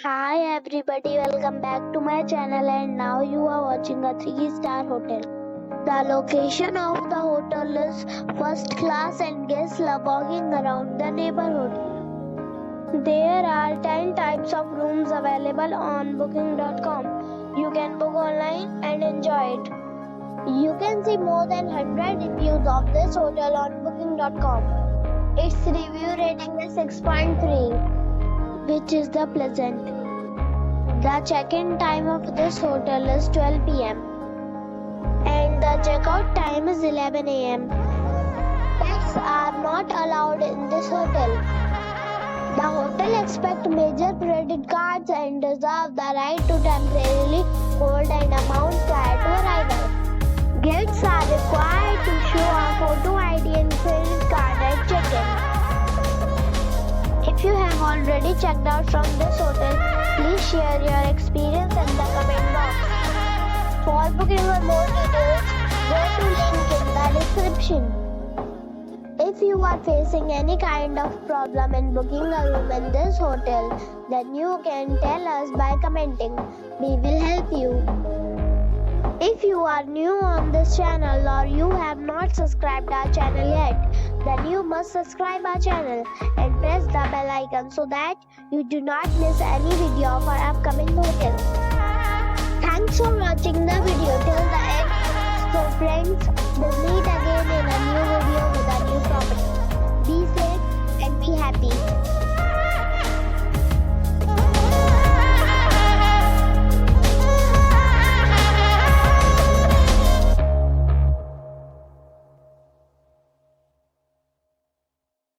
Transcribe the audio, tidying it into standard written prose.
Hi everybody, welcome back to my channel and now you are watching a 3-star hotel. The location of the hotel is first class and guests love walking around the neighborhood. There are 10 types of rooms available on booking.com. You can book online and enjoy it. You can see more than 100 reviews of this hotel on booking.com. Its review rating is 6.3. which is the pleasant. The check-in time of this hotel is 12 p.m. and the check-out time is 11 a.m. Pets are not allowed in this hotel. The hotel accepts major credit cards and reserves the right to temporarily hold an amount prior to arrival. Guests are required to show a photo ID and credit card at check-in. If you have already checked out from this hotel, please share your experience in the comment box. For booking or more details, go to link in the description. If you are facing any kind of problem in booking a room in this hotel, then you can tell us by commenting. We will help you. If you are new on this channel or you have not subscribed our channel yet, then you must subscribe our channel and press the bell icon so that you do not miss any video of our upcoming hotel. Thanks for watching the video till the end. So friends, we'll meet again in a new video with a new property. Be safe and be happy.